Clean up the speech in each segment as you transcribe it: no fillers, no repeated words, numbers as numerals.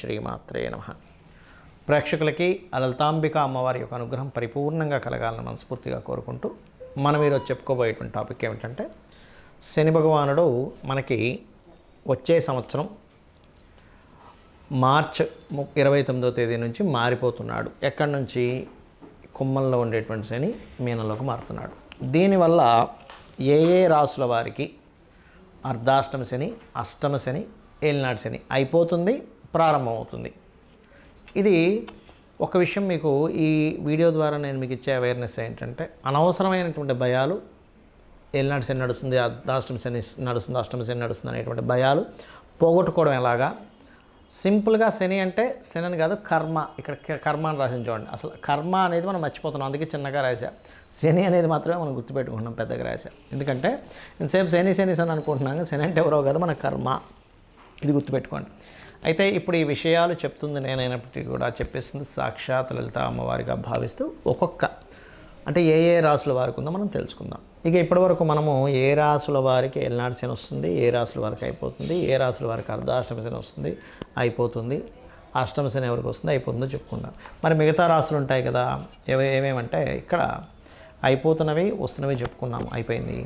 శ్రీమాత్రే నమః. ప్రేక్షకులకి లలితాంబిక అమ్మవారి యొక్క అనుగ్రహం పరిపూర్ణంగా కలగాలని మనస్ఫూర్తిగా కోరుకుంటూ మనం ఈరోజు చెప్పుకోబోయేటువంటి టాపిక్ ఏమిటంటే, శని భగవానుడు మనకి వచ్చే సంవత్సరం మార్చ్ 29వ తేదీ నుంచి మారిపోతున్నాడు. ఎక్కడి నుంచి? కుంభంలో ఉండేటువంటి శని మీనంలోకి మారుతున్నాడు. దీనివల్ల ఏ రాసుల వారికి అర్ధాష్టమ శని, అష్టమ శని, ఏలినాటి శని అయిపోతుంది, ప్రారంభమవుతుంది. ఇది ఒక విషయం మీకు ఈ వీడియో ద్వారా నేను మీకు ఇచ్చే అవేర్నెస్ ఏంటంటే, అనవసరమైనటువంటి భయాలు, ఏలినాటి శని నడుస్తుంది, అర్ధాష్టమ శని నడుస్తుంది, అష్టమ శని నడుస్తుంది అనేటువంటి భయాలు పోగొట్టుకోవడం ఎలాగా? సింపుల్గా శని అంటే శని అని కాదు, కర్మ. ఇక్కడ కర్మ అని రాసిన చూడండి. అసలు కర్మ అనేది మనం మర్చిపోతున్నాం, అందుకే చిన్నగా రాశా. శని అనేది మాత్రమే మనం గుర్తుపెట్టుకుంటున్నాం, పెద్దగా రాశా. ఎందుకంటే ఇంతసేపు శని శని శని అనుకుంటున్నాం, శని అంటే ఎవరో కాదు, మన కర్మ. ఇది గుర్తుపెట్టుకోండి. అయితే ఇప్పుడు ఈ విషయాలు చెప్తుంది నేనైనప్పటికీ కూడా చెప్పేస్తుంది సాక్షాత్ లలిత అమ్మవారిగా భావిస్తూ ఒక్కొక్క అంటే ఏ రాసుల వారికి ఉందో మనం తెలుసుకుందాం. ఇక ఇప్పటివరకు మనము ఏ రాసుల వారికి ఏలినాటి శని వస్తుంది, ఏ రాసుల వారికి అయిపోతుంది, ఏ రాసుల వారికి అర్ధాష్టమ శని వస్తుంది, అయిపోతుంది, అష్టమ శని ఎవరికి వస్తుంది, అయిపోతుందో చెప్పుకుందాం. మరి మిగతా రాసులు ఉంటాయి కదా, ఏమేమంటే ఇక్కడ అయిపోతున్నవి వస్తున్నవి చెప్పుకున్నాము, అయిపోయింది.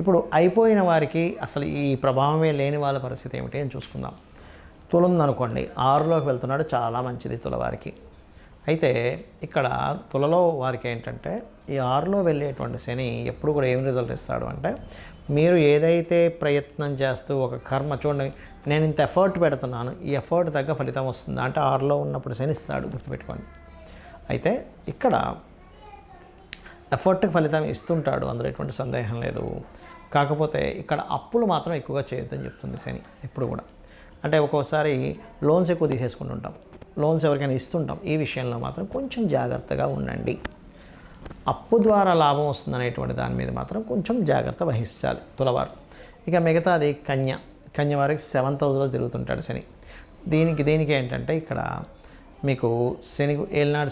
ఇప్పుడు అయిపోయిన వారికి అసలు ఈ ప్రభావమే లేని వాళ్ళ పరిస్థితి ఏమిటి అని చూసుకుందాం. తుల ఉందనుకోండి, 6లోకి వెళ్తున్నాడు, చాలా మంచిది తుల వారికి. అయితే ఇక్కడ తులలో వారికి ఏంటంటే, ఈ 6లో వెళ్ళేటువంటి శని ఎప్పుడు కూడా ఏం రిజల్ట్ ఇస్తాడు అంటే, మీరు ఏదైతే ప్రయత్నం చేస్తూ ఒక కర్మ చూడండి, నేను ఇంత ఎఫర్ట్ పెడుతున్నాను, ఈ ఎఫర్ట్ తగ్గ ఫలితం వస్తుంది అంటే 6లో ఉన్నప్పుడు శని ఇస్తాడు, గుర్తుపెట్టుకోండి. అయితే ఇక్కడ ఎఫర్ట్కి ఫలితం ఇస్తుంటాడు, అందులో ఎటువంటి సందేహం లేదు. కాకపోతే ఇక్కడ అప్పులు మాత్రం ఎక్కువగా చేయొద్దని చెప్తుంది శని ఎప్పుడు కూడా. అంటే ఒక్కోసారి లోన్స్ ఎక్కువ తీసేసుకుంటుంటాం, లోన్స్ ఎవరికైనా ఇస్తుంటాం, ఈ విషయంలో మాత్రం కొంచెం జాగ్రత్తగా ఉండండి. అప్పు ద్వారా లాభం వస్తుందనేటువంటి దాని మీద మాత్రం కొంచెం జాగ్రత్త వహించాలి తులవారు. ఇక మిగతాది కన్య వారికి 7th హౌస్లో తిరుగుతుంటాడు శని. దీనికి ఏంటంటే ఇక్కడ మీకు శని ఏలినాటి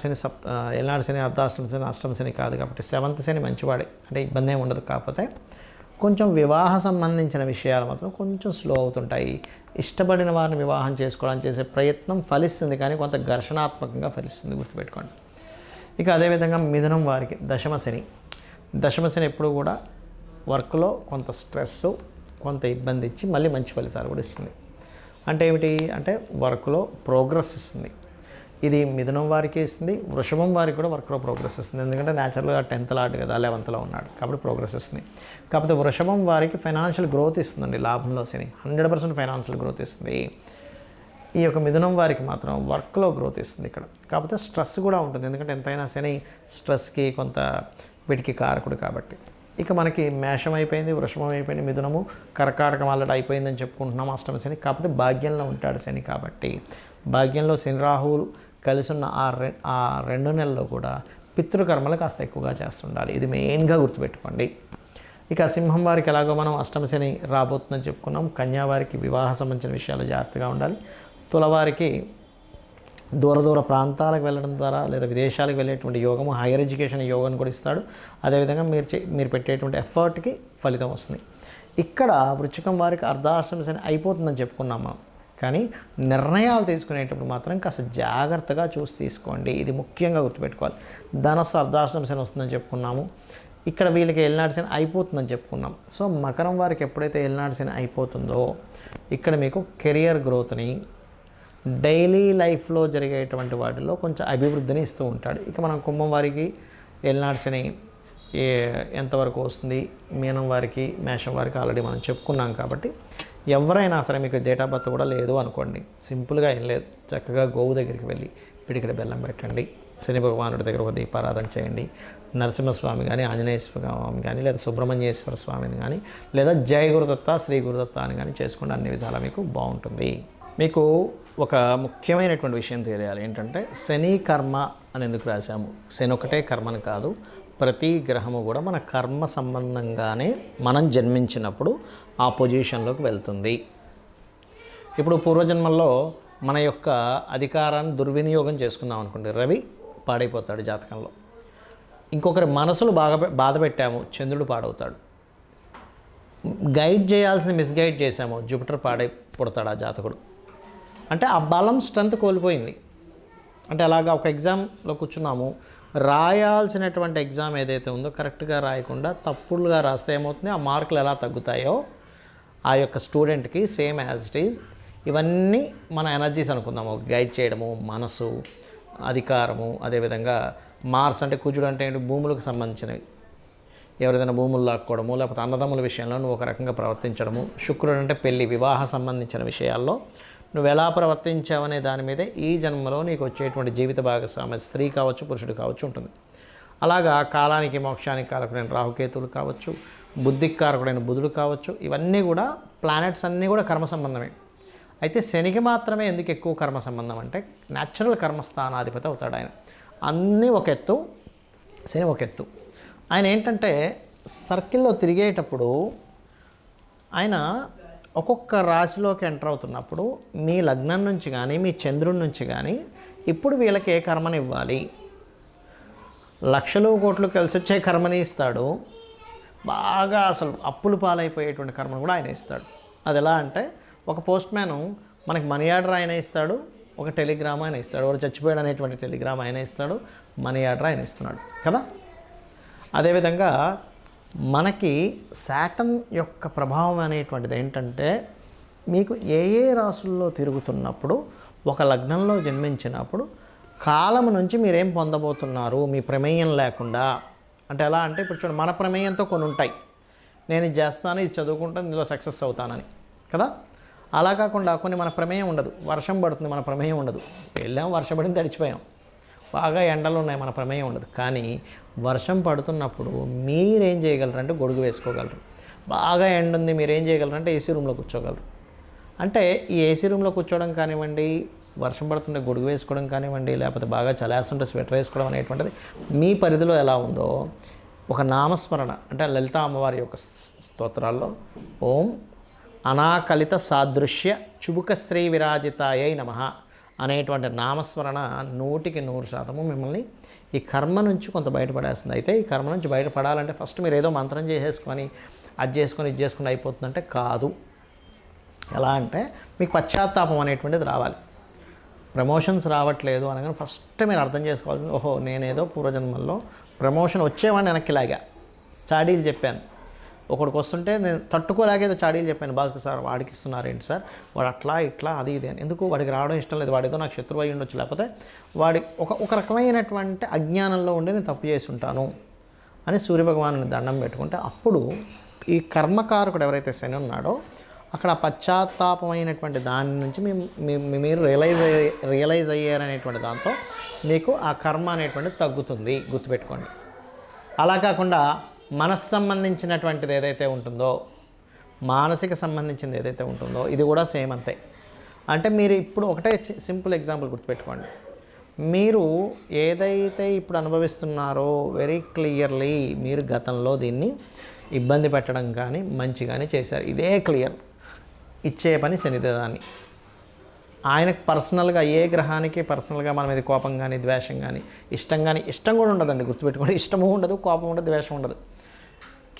శని అర్ధాష్టమ శని, అష్టమ శని కాదు కాబట్టి 7th శని మంచివాడే, అంటే ఇబ్బంది ఏమి ఉండదు. కాకపోతే కొంచెం వివాహ సంబంధించిన విషయాలు మాత్రం కొంచెం స్లో అవుతుంటాయి. ఇష్టపడిన వారిని వివాహం చేసుకోవడానికి చేసే ప్రయత్నం ఫలిస్తుంది, కానీ కొంత ఘర్షణాత్మకంగా ఫలిస్తుంది, గుర్తుపెట్టుకోండి. ఇక అదేవిధంగా మిథునం వారికి దశమ శని ఎప్పుడు కూడా వర్క్లో కొంత స్ట్రెస్, కొంత ఇబ్బంది ఇచ్చి మళ్ళీ మంచి ఫలితాలు కూడా ఇస్తుంది. అంటే ఏమిటి అంటే వర్క్లో ప్రోగ్రెస్ ఇస్తుంది. ఇది మిథునం వారికి ఇస్తుంది, వృషభం వారికి కూడా వర్క్లో ప్రోగ్రెస్ ఇస్తుంది. ఎందుకంటే న్యాచురల్గా 10th లాట్ కదా, 11thలో ఉన్నాడు కాబట్టి ప్రోగ్రెస్ ఇస్తుంది. కాకపోతే వృషభం వారికి ఫైనాన్షియల్ గ్రోత్ ఇస్తుందండి, లాభంలో శని 100% ఫైనాన్షియల్ గ్రోత్ ఇస్తుంది. ఈ యొక్క మిథునం వారికి మాత్రం వర్క్లో గ్రోత్ ఇస్తుంది ఇక్కడ. కాకపోతే స్ట్రెస్ కూడా ఉంటుంది, ఎందుకంటే ఎంతైనా శని స్ట్రెస్కి కొంత వీటికి కారకుడు కాబట్టి. ఇక మనకి మేషం అయిపోయింది, వృషభం అయిపోయింది, మిథునము, కర్కాటకం ఆల్రెడీ అయిపోయిందని చెప్పుకుంటున్నాము, అష్టమ శని. కాకపోతే భాగ్యంలో ఉంటాడు శని కాబట్టి భాగ్యంలో శని రాహువులు కలిసి ఉన్న ఆ 2 నెలల్లో కూడా పితృకర్మలు కాస్త ఎక్కువగా చేస్తుండాలి. ఇది మెయిన్గా గుర్తుపెట్టుకోండి. ఇక సింహం వారికి ఎలాగో మనం అష్టమ శని రాబోతుందని చెప్పుకున్నాం. కన్యా వారికి వివాహ సంబంధించిన విషయాలు జాగ్రత్తగా ఉండాలి. తులవారికి దూర ప్రాంతాలకు వెళ్ళడం ద్వారా లేదా విదేశాలకు వెళ్ళేటువంటి యోగము, హైయర్ ఎడ్యుకేషన్ యోగాన్ని కూడా ఇస్తాడు. అదేవిధంగా మీరు పెట్టేటువంటి ఎఫర్ట్కి ఫలితం వస్తుంది. ఇక్కడ వృశ్చికం వారికి అర్ధాష్టమ శని అయిపోతుందని చెప్పుకున్నాం మనం, కానీ నిర్ణయాలు తీసుకునేటప్పుడు మాత్రం కాస్త జాగ్రత్తగా చూసి తీసుకోండి. ఇది ముఖ్యంగా గుర్తుపెట్టుకోవాలి. ధనస్సు అర్ధాష్టమ శని వస్తుందని చెప్పుకున్నాము. ఇక్కడ వీళ్ళకి ఏలినాటి శని అయిపోతుందని చెప్పుకున్నాం. సో మకరం వారికి ఎప్పుడైతే ఏలినాటి శని అయిపోతుందో ఇక్కడ మీకు కెరియర్ గ్రోత్ని, డైలీ లైఫ్లో జరిగేటువంటి వాటిలో కొంచెం అభివృద్ధిని ఇస్తూ ఉంటాడు. ఇక మనం కుంభం వారికి ఏలినాటి శని ఎంతవరకు వస్తుంది, మీనం వారికి, మేషం వారికి ఆల్రెడీ మనం చెప్పుకున్నాం. కాబట్టి ఎవరైనా సరే మీకు డేట్ ఆఫ్ బర్త్ కూడా లేదు అనుకోండి, సింపుల్గా ఏం లేదు, చక్కగా గోవు దగ్గరికి వెళ్ళి పిడికిడ బెల్లం పెట్టండి, శని భగవానుడి దగ్గర ఒక దీపారాధన చేయండి, నరసింహస్వామి కానీ, ఆంజనేయ స్వామి కానీ, లేదా సుబ్రహ్మణ్యేశ్వర స్వామిని కానీ, లేదా జయ గురుదత్త, శ్రీ గురుదత్త అని కానీ చేసుకోండి. అన్ని విధాలా మీకు బాగుంటుంది. మీకు ఒక ముఖ్యమైనటువంటి విషయం తెలియాలి ఏంటంటే, శని కర్మ అని ఎందుకు రాశాము? శని ఒకటే కర్మని కాదు, ప్రతి గ్రహము కూడా మన కర్మ సంబంధంగానే మనం జన్మించినప్పుడు ఆ పొజిషన్లోకి వెళ్తుంది. ఇప్పుడు పూర్వజన్మల్లో మన యొక్క అధికారాన్ని దుర్వినియోగం చేసుకున్నాం అనుకోండి, రవి పాడైపోతాడు జాతకంలో. ఇంకొకరి మనసులు బాధ పెట్టాము, చంద్రుడు పాడవుతాడు. గైడ్ చేయాల్సింది మిస్గైడ్ చేశాము, జూపిటర్ పుడతాడు ఆ జాతకుడు. అంటే ఆ బలం స్ట్రెంత్ కోల్పోయింది. అంటే అలాగా ఒక ఎగ్జామ్లో కూర్చున్నాము, రాయాల్సినటువంటి ఎగ్జామ్ ఏదైతే ఉందో కరెక్ట్గా రాయకుండా తప్పులుగా రాస్తే ఏమవుతుంది, ఆ మార్కులు ఎలా తగ్గుతాయో ఆ యొక్క స్టూడెంట్కి సేమ్ యాజ్ ఇట్ ఈజ్ ఇవన్నీ మన ఎనర్జీస్ అనుకుందాము. గైడ్ చేయడము, మనసు, అధికారము, అదేవిధంగా మార్స్ అంటే కుజుడు అంటే ఏంటి, భూములకు సంబంధించినవి, ఎవరిదైనా భూములు లాక్కోవడము, లేకపోతే అన్నదమ్ముల విషయంలో నువ్వు ఒక రకంగా ప్రవర్తించడము, శుక్రుడు అంటే పెళ్లి, వివాహ సంబంధించిన విషయాల్లో నువ్వు ఎలా ప్రవర్తించావనే దాని మీదే ఈ జన్మలో నీకు వచ్చేటువంటి జీవిత భాగస్వామి స్త్రీ కావచ్చు, పురుషుడు కావచ్చు ఉంటుంది. అలాగా కాలానికి మోక్షానికి కారకుడైన రాహుకేతువులు కావచ్చు, బుద్ధికి కారకుడైన బుధుడు కావచ్చు, ఇవన్నీ కూడా ప్లానెట్స్ అన్నీ కూడా కర్మ సంబంధమే. అయితే శనికి మాత్రమే ఎందుకు ఎక్కువ కర్మ సంబంధం అంటే న్యాచురల్ కర్మస్థానాధిపతి అవుతాడు ఆయన. అన్నీ ఒక ఎత్తు, శని ఒక ఎత్తు. ఆయన ఏంటంటే సర్కిల్లో తిరిగేటప్పుడు ఆయన ఒక్కొక్క రాశిలోకి ఎంటర్ అవుతున్నప్పుడు మీ లగ్నం నుంచి కానీ మీ చంద్రుడి నుంచి కానీ ఇప్పుడు వీళ్ళకి ఏ కర్మని ఇవ్వాలి, లక్షలు కోట్లు కలిసి వచ్చే కర్మని ఇస్తాడు, బాగా అసలు అప్పులు పాలైపోయేటువంటి కర్మను కూడా ఆయన ఇస్తాడు. అది ఎలా అంటే ఒక పోస్ట్ మ్యాను మనకి మనీ ఆర్డర్ ఆయన ఇస్తాడు, ఒక టెలిగ్రామ్ ఆయన ఇస్తాడు, వాడు చచ్చిపోయాడు అనేటువంటి టెలిగ్రామ్ ఆయన ఇస్తాడు, మనీ ఆర్డర్ ఆయన ఇస్తున్నాడు కదా. అదేవిధంగా మనకి శాటర్న్ యొక్క ప్రభావం అనేటువంటిది ఏంటంటే మీకు ఏ ఏ రాసుల్లో తిరుగుతున్నప్పుడు ఒక లగ్నంలో జన్మించినప్పుడు కాలం నుంచి మీరేం పొందబోతున్నారు మీ ప్రమేయం లేకుండా. అంటే ఎలా అంటే ఇప్పుడు చూడండి, మన ప్రమేయంతో కొన్ని ఉంటాయి, నేను ఇది చేస్తాను, ఇది చదువుకుంటాను, ఇందులో సక్సెస్ అవుతానని కదా. అలా కాకుండా కొన్ని మన ప్రమేయం ఉండదు, వర్షం పడుతుంది మన ప్రమేయం ఉండదు, వెళ్ళాం వర్షం పడింది తడిచిపోయాం, బాగా ఎండలు ఉన్నాయి మన ప్రమేయం ఉండదు. కానీ వర్షం పడుతున్నప్పుడు మీరేం చేయగలరంటే గొడుగు వేసుకోగలరు, బాగా ఎండ ఉంది మీరేం చేయగలరంటే ఏసీ రూమ్లో కూర్చోగలరు. అంటే ఈ ఏసీ రూమ్లో కూర్చోవడం కానివ్వండి, వర్షం పడుతుంటే గొడుగు వేసుకోవడం కానివ్వండి, లేకపోతే బాగా చలేస్తుంటే స్వెటర్ వేసుకోవడం అనేటువంటిది మీ పరిధిలో ఎలా ఉందో ఒక నామస్మరణ అంటే లలితా అమ్మవారి యొక్క స్తోత్రాల్లో ఓం అనాకలిత సాదృశ్య చుబుకశ్రీ విరాజితాయై నమః అనేటువంటి నామస్మరణ 100% మిమ్మల్ని ఈ కర్మ నుంచి కొంత బయటపడేస్తుంది. అయితే ఈ కర్మ నుంచి బయటపడాలంటే ఫస్ట్ మీరు ఏదో మంత్రం చేసేసుకొని అది చేసుకొని ఇది చేసుకుని అయిపోతుందంటే కాదు. ఎలా అంటే మీకు పశ్చాత్తాపం అనేటువంటిది రావాలి. ప్రమోషన్స్ రావట్లేదు అనగానే ఫస్ట్ మీరు అర్థం చేసుకోవాల్సింది, ఓహో నేనేదో పూర్వజన్మల్లో ప్రమోషన్ వచ్చేవాడిని వెనక్కి లాగా చాడీలు చెప్పాను, ఒకడికి వస్తుంటే నేను తట్టుకోలేకేదో చాడీలు చెప్పాను, భాస్కర్ సార్ వాడికి ఇస్తున్నారు ఏంటి సార్, వాడు అట్లా ఇట్లా అది ఇది అని. ఎందుకు వాడికి రావడం ఇష్టం లేదు, వాడేదో నాకు శత్రువు అయి ఉండొచ్చు, లేకపోతే వాడి ఒక రకమైనటువంటి అజ్ఞానంలో ఉండి నేను తప్పు చేసి ఉంటాను అని సూర్యభగవాను దండం పెట్టుకుంటే అప్పుడు ఈ కర్మకారకుడు ఎవరైతే శని ఉన్నాడో అక్కడ పశ్చాత్తాపమైనటువంటి దాని నుంచి మీరు రియలైజ్ అయ్యారనేటువంటి దాంతో మీకు ఆ కర్మ అనేటువంటిది తగ్గుతుంది, గుర్తుపెట్టుకోండి. అలా కాకుండా మనస్సు సంబంధించినటువంటిది ఏదైతే ఉంటుందో, మానసిక సంబంధించింది ఏదైతే ఉంటుందో ఇది కూడా సేమ్ అంతే. అంటే మీరు ఇప్పుడు ఒకటే సింపుల్ ఎగ్జాంపుల్ గుర్తుపెట్టుకోండి, మీరు ఏదైతే ఇప్పుడు అనుభవిస్తున్నారో వెరీ క్లియర్లీ మీరు గతంలో దీన్ని ఇబ్బంది పెట్టడం కానీ మంచి కానీ చేశారు, ఇదే క్లియర్. ఇచ్చే పని శనిదేదాన్ని ఆయనకు పర్సనల్గా ఏ గ్రహానికి పర్సనల్గా మన మీద కోపం కానీ ద్వేషం కానీ ఇష్టం కూడా ఉండదండి, గుర్తుపెట్టుకోండి. ఇష్టము ఉండదు, కోపం ఉండదు, ద్వేషం ఉండదు.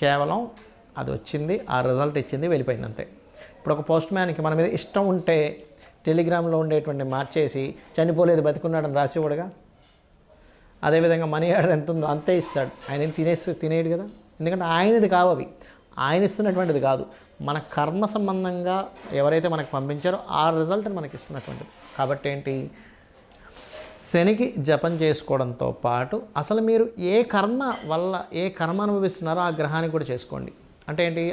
కేవలం అది వచ్చింది, ఆ రిజల్ట్ ఇచ్చింది, వెళ్ళిపోయింది అంతే. ఇప్పుడు ఒక పోస్ట్ మ్యాన్కి మన మీద ఇష్టం ఉంటే టెలిగ్రామ్లో ఉండేటువంటి మార్చేసి చనిపోలేదు బతికున్నాడని రాసేవాడుగా. అదేవిధంగా మనీ ఆర్డర్ ఎంత ఉందో అంతే ఇస్తాడు, ఆయన తినేయడు కదా, ఎందుకంటే ఆయనది కావు అవి, ఆయన ఇస్తున్నటువంటిది కాదు, మన కర్మ సంబంధంగా ఎవరైతే మనకు పంపించారో ఆ రిజల్ట్ని మనకి ఇస్తున్నటువంటిది. కాబట్టి ఏంటి, శనికి జపం చేసుకోవడంతో పాటు అసలు మీరు ఏ కర్మ వల్ల ఏ కర్మ అనుభవిస్తున్నారో ఆ గ్రహానికి కూడా చేసుకోండి. అంటే ఏంటి,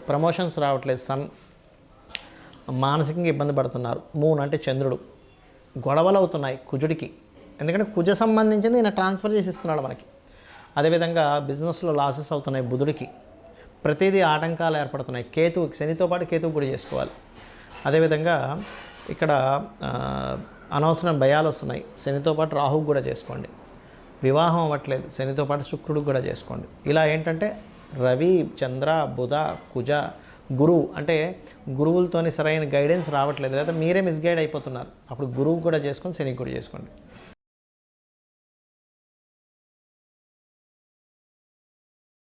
ప్రమోషన్స్ రావట్లేదు, సన్ మానసికంగా ఇబ్బంది పడుతున్నారు, మూన్ అంటే చంద్రుడు, గొడవలు అవుతున్నాయి కుజుడికి, ఎందుకంటే కుజ సంబంధించింది ఈయన ట్రాన్స్ఫర్ చేసి ఇస్తున్నాడు మనకి. అదేవిధంగా బిజినెస్లో లాసెస్ అవుతున్నాయి బుధుడికి, ప్రతిదీ ఆటంకాలు ఏర్పడుతున్నాయి కేతువుకి, శనితో పాటు కేతువు కూడా చేసుకోవాలి. అదేవిధంగా ఇక్కడ అనవసరం భయాలు వస్తున్నాయి, శనితో పాటు రాహువు కూడా చేసుకోండి. వివాహం అవ్వట్లేదు, శనితో పాటు శుక్రుడికి కూడా చేసుకోండి. ఇలా ఏంటంటే రవి, చంద్ర, బుధ, కుజ, గురువు అంటే గురువులతోని సరైన గైడెన్స్ రావట్లేదు, లేదా మీరే మిస్గైడ్ అయిపోతున్నారు, అప్పుడు గురువు కూడా చేసుకొని శనికి కూడా చేసుకోండి.